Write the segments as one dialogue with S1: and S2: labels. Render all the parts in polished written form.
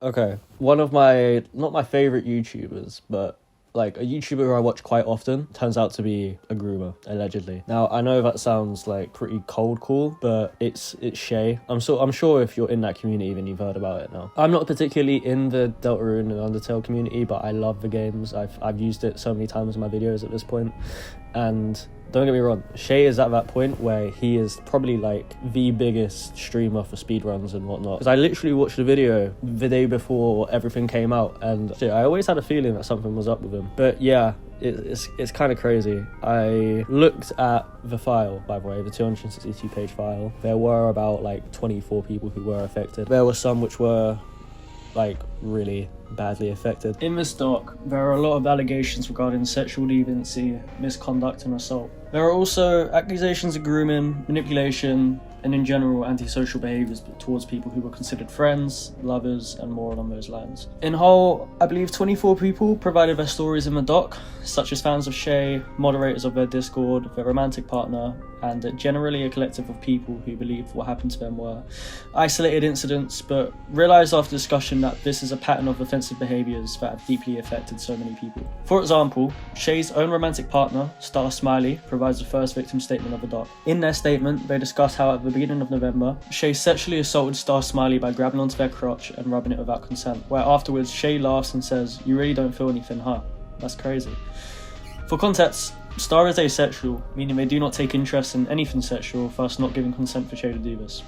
S1: Okay, one of my, not my favorite YouTubers, but like a YouTuber who I watch quite often turns out to be a groomer, allegedly. Now, I know that sounds like pretty cold call, but it's Shayy. I'm sure if you're in that community, then you've heard about it now. I'm not particularly in the Deltarune and Undertale community, but I love the games. I've used it so many times in my videos at this point, and don't get me wrong, Shayy is at that point where he is probably like the biggest streamer for speedruns and whatnot. Because I literally watched the video the day before everything came out, and shit, I always had a feeling that something was up with him. But yeah, it's kind of crazy. I looked at the file, by the way, the 262 page file. There were about like 24 people who were affected. There were some which were like really badly affected. In this doc, there are a lot of allegations regarding sexual deviancy, misconduct and assault. There are also accusations of grooming, manipulation, and in general antisocial behaviours towards people who were considered friends, lovers, and more along those lines. In whole, I believe 24 people provided their stories in the doc, such as fans of Shayy, moderators of their Discord, their romantic partner, and generally a collective of people who believed what happened to them were isolated incidents, but realised after discussion that this is a pattern of offensive behaviours that have deeply affected so many people. For example, Shayy's own romantic partner, Star Smiley, provides the first victim statement of the doc. In their statement, they discuss how at the beginning of November, Shayy sexually assaulted Star Smiley by grabbing onto their crotch and rubbing it without consent, where afterwards Shayy laughs and says, "You really don't feel anything, huh?" That's crazy. For context, Star is asexual, meaning they do not take interest in anything sexual, thus not giving consent for Shayy to do this.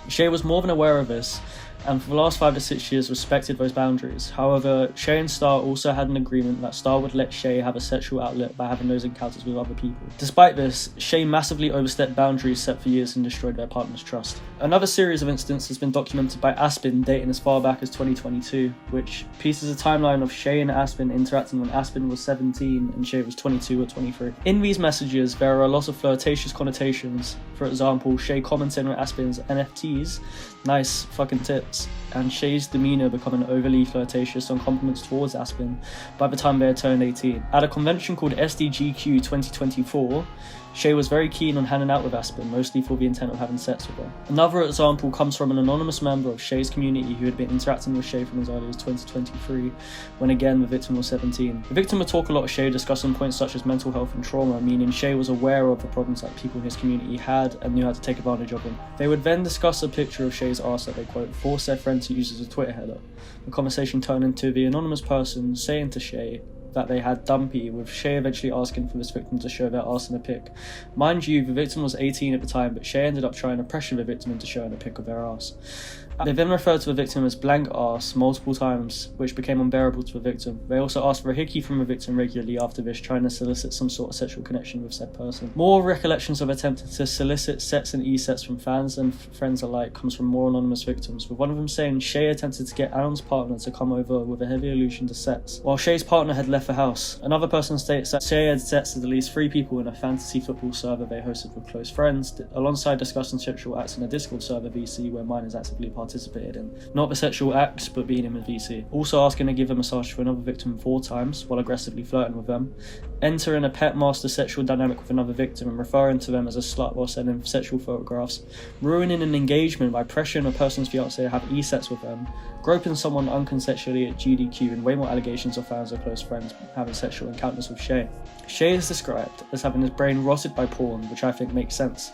S1: Shayy was more than aware of this, and for the last 5 to 6 years respected those boundaries. However, Shayy and Star also had an agreement that Star would let Shayy have a sexual outlet by having those encounters with other people. Despite this, Shayy massively overstepped boundaries set for years and destroyed their partner's trust. Another series of incidents has been documented by Aspen dating as far back as 2022, which pieces a timeline of Shayy and Aspen interacting when Aspen was 17 and Shayy was 22 or 23. In these messages, there are a lot of flirtatious connotations. For example, Shayy commenting on Aspen's NFTs, nice fucking tits, and Shayy's demeanour becoming overly flirtatious on compliments towards Aspen by the time they had turned 18. At a convention called SDGQ 2024, Shayy was very keen on hanging out with Aspen, mostly for the intent of having sex with her. Another example comes from an anonymous member of Shayy's community who had been interacting with Shayy from as early as 2023, when again the victim was 17. The victim would talk a lot of Shayy, discussing points such as mental health and trauma, meaning Shayy was aware of the problems that people in his community had and knew how to take advantage of them. They would then discuss a picture of Shayy's arse that they, quote, forced their friend to use as a Twitter header. The conversation turned into the anonymous person saying to Shayy that they had dumpy, with Shayy eventually asking for this victim to show their arse in a pic. Mind you, the victim was 18 at the time, but Shayy ended up trying to pressure the victim into showing a pic of their arse. They then referred to the victim as blank arse multiple times, which became unbearable to the victim. They also asked for a hickey from the victim regularly after this, trying to solicit some sort of sexual connection with said person. More recollections of attempting to solicit sets and e-sets from fans and friends alike comes from more anonymous victims, with one of them saying Shayy attempted to get Aaron's partner to come over with a heavy allusion to sex, while Shay's partner had left the house. Another person states that Shayy had sets with at least 3 people in a fantasy football server they hosted with close friends, alongside discussing sexual acts in a Discord server VC where minors actively participated in. Not the sexual acts, but being in the VC. Also asking to give a massage to another victim 4 times, while aggressively flirting with them. Entering a pet master sexual dynamic with another victim and referring to them as a slut while sending sexual photographs. Ruining an engagement by pressuring a person's fiancé to have e-sets with them. Groping someone unconsensually at GDQ, and way more allegations of fans or close friends having sexual encounters with Shayy. Shayy is described as having his brain rotted by porn, which I think makes sense.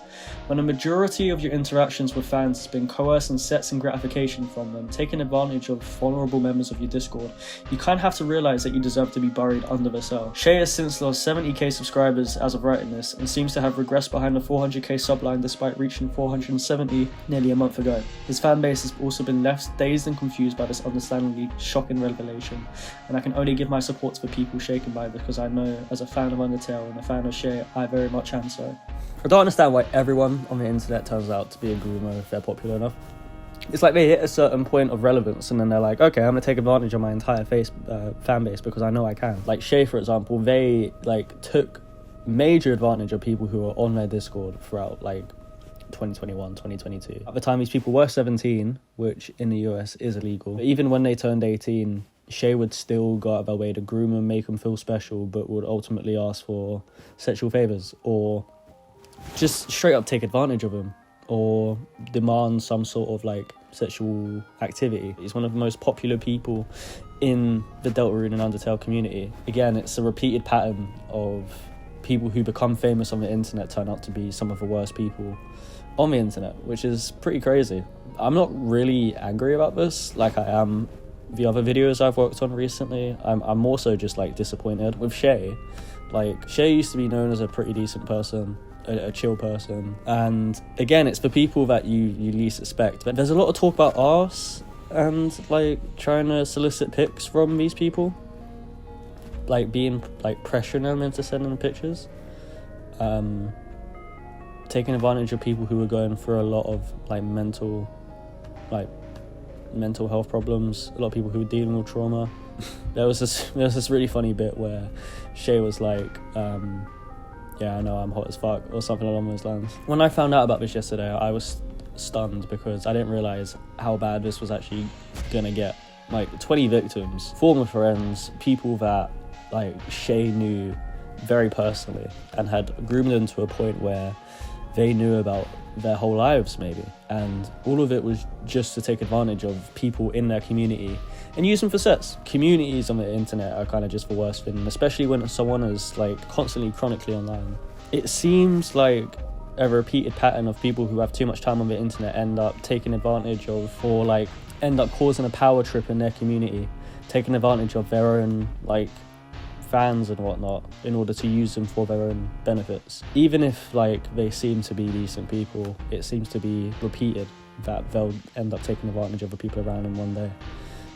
S1: When a majority of your interactions with fans has been coercing sets and gratification from them, taking advantage of vulnerable members of your Discord, you kind of have to realise that you deserve to be buried under the cell. Shayy has since lost 70k subscribers as of writing this, and seems to have regressed behind the 400k subline despite reaching 470 nearly a month ago. His fan base has also been left dazed and confused by this understandably shocking revelation, and I can only give my support to the people shaken by this, because I know as a fan of Undertale and a fan of Shayy, I very much am so. I don't understand why everyone on the internet turns out to be a groomer if they're popular enough. It's like they hit a certain point of relevance and then they're like, okay, I'm gonna take advantage of my entire fan base because I know I can. Like Shayy, for example, they like took major advantage of people who were on their Discord throughout like 2021, 2022. At the time, these people were 17, which in the US is illegal. But even when they turned 18, Shayy would still go out of their way to groom them, make them feel special, but would ultimately ask for sexual favours or just straight up take advantage of them. or demand some sort of like sexual activity. He's one of the most popular people in the Deltarune and Undertale community. Again, it's a repeated pattern of people who become famous on the internet turn out to be some of the worst people on the internet, which is pretty crazy. I'm not really angry about this like I am the other videos I've worked on recently. I'm also just like disappointed with Shayy. Like, Shayy used to be known as a pretty decent person, a chill person, and again, it's the people that you least expect. But there's a lot of talk about arse and like trying to solicit pics from these people, like being like pressuring them into sending pictures, taking advantage of people who are going through a lot of like mental health problems, a lot of people who are dealing with trauma. There was this really funny bit where Shayy was like, yeah, I know I'm hot as fuck, or something along those lines. When I found out about this yesterday, I was stunned because I didn't realise how bad this was actually gonna get. Like, 20 victims, former friends, people that like Shayy knew very personally and had groomed them to a point where they knew about their whole lives maybe, and all of it was just to take advantage of people in their community and use them for sex. Communities on the internet are kind of just the worst thing, especially when someone is like constantly chronically online. It seems like a repeated pattern of people who have too much time on the internet end up taking advantage of, or like end up causing a power trip in their community, taking advantage of their own like fans and whatnot in order to use them for their own benefits. Even if like they seem to be decent people, it seems to be repeated that they'll end up taking advantage of the people around them one day,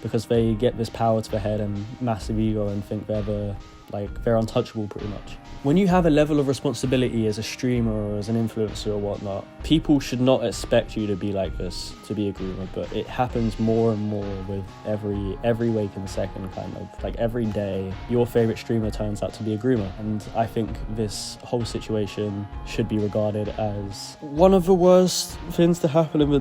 S1: because they get this power to their head and massive ego and think they're untouchable pretty much. When you have a level of responsibility as a streamer or as an influencer or whatnot, people should not expect you to be like this, to be a groomer, but it happens more and more with every waking second, kind of. Like every day, your favourite streamer turns out to be a groomer. And I think this whole situation should be regarded as one of the worst things to happen in the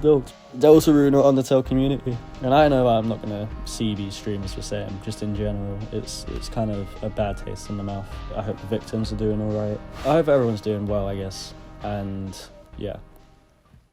S1: Deltarune or Undertale community. And I know I'm not going to see these streamers the same, just in general. It's kind of a bad taste in the mouth. I hope the victims are doing alright. I hope everyone's doing well, I guess. And yeah.